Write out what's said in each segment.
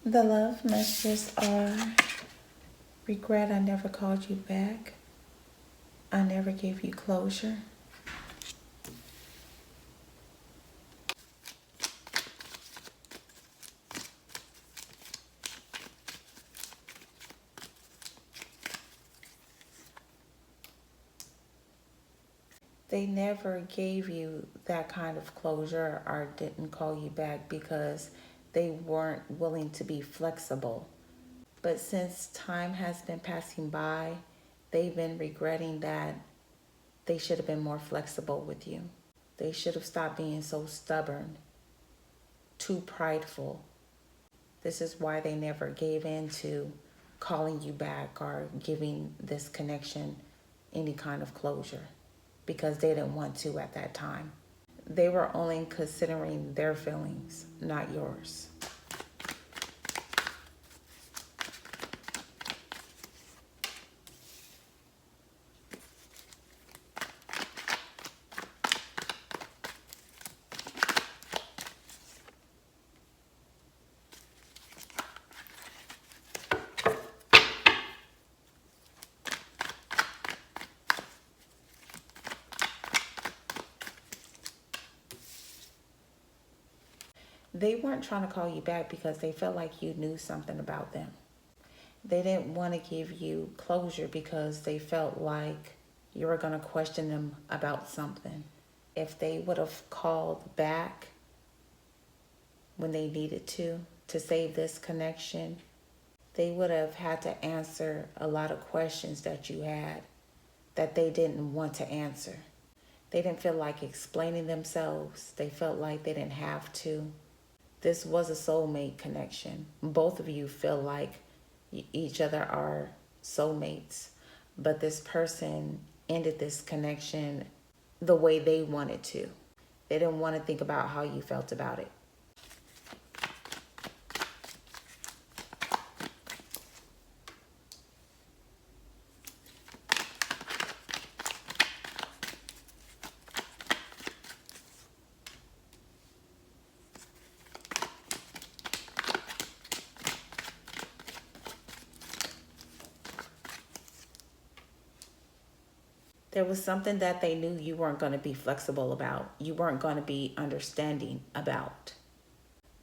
The love messages are: regret I never called you back. I never gave you closure. They never gave you that kind of closure or didn't call you back because they weren't willing to be flexible. But since time has been passing by, they've been regretting that they should have been more flexible with you. They should have stopped being so stubborn, too prideful. This is why they never gave in to calling you back or giving this connection any kind of closure, because they didn't want to at that time. They were only considering their feelings, not yours. They weren't trying to call you back because they felt like you knew something about them. They didn't want to give you closure because they felt like you were going to question them about something. If they would have called back when they needed to save this connection, they would have had to answer a lot of questions that you had that they didn't want to answer. They didn't feel like explaining themselves. They felt like they didn't have to. This was a soulmate connection. Both of you feel like each other are soulmates, but this person ended this connection the way they wanted to. They didn't want to think about how you felt about it. There was something that they knew you weren't going to be flexible about. You weren't going to be understanding about.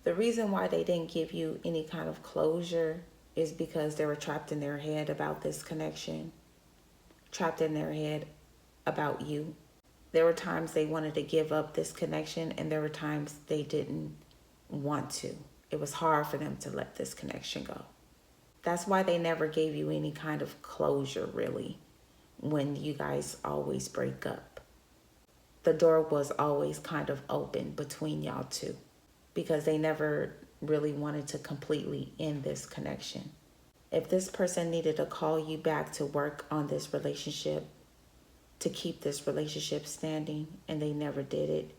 The reason why they didn't give you any kind of closure is because they were trapped in their head about this connection, trapped in their head about you. There were times they wanted to give up this connection, and there were times they didn't want to. It was hard for them to let this connection go. That's why they never gave you any kind of closure, really, when you guys always break up. The door was always kind of open between y'all two because they never really wanted to completely end this connection. If this person needed to call you back to work on this relationship, to keep this relationship standing, and they never did it,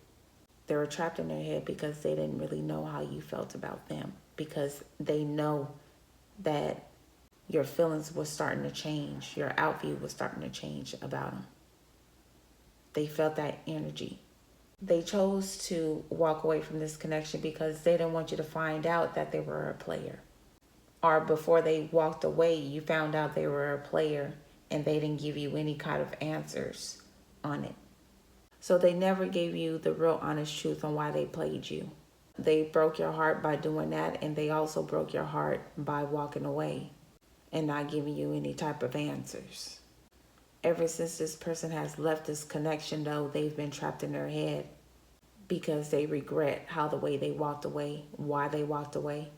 they were trapped in their head because they didn't really know how you felt about them, because they know that your feelings were starting to change. Your outview was starting to change about them. They felt that energy. They chose to walk away from this connection because they didn't want you to find out that they were a player. Or before they walked away, you found out they were a player and they didn't give you any kind of answers on it. So they never gave you the real honest truth on why they played you. They broke your heart by doing that, and they also broke your heart by walking away and not giving you any type of answers. Ever since this person has left this connection, though, they've been trapped in their head because they regret how the way they walked away, why they walked away.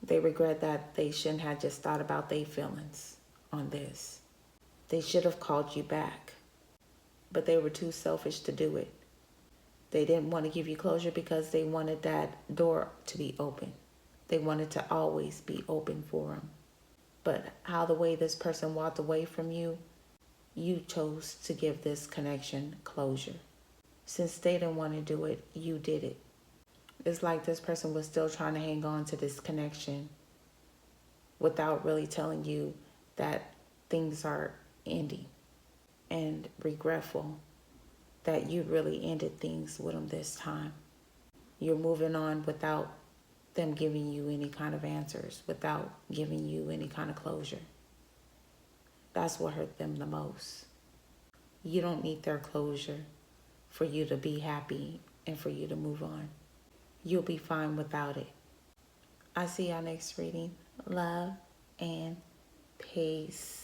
They regret that they shouldn't have just thought about their feelings on this. They should have called you back, but they were too selfish to do it. They didn't want to give you closure because they wanted that door to be open. They wanted to always be open for them. But how the way this person walked away from you, you chose to give this connection closure. Since they didn't want to do it, you did it. It's like this person was still trying to hang on to this connection without really telling you that things are ending, and regretful that you really ended things with them this time. You're moving on without them giving you any kind of answers, without giving you any kind of closure. That's what hurt them the most. You don't need their closure for you to be happy and for you to move on. You'll be fine without it. I'll see y'all next reading. Love and peace.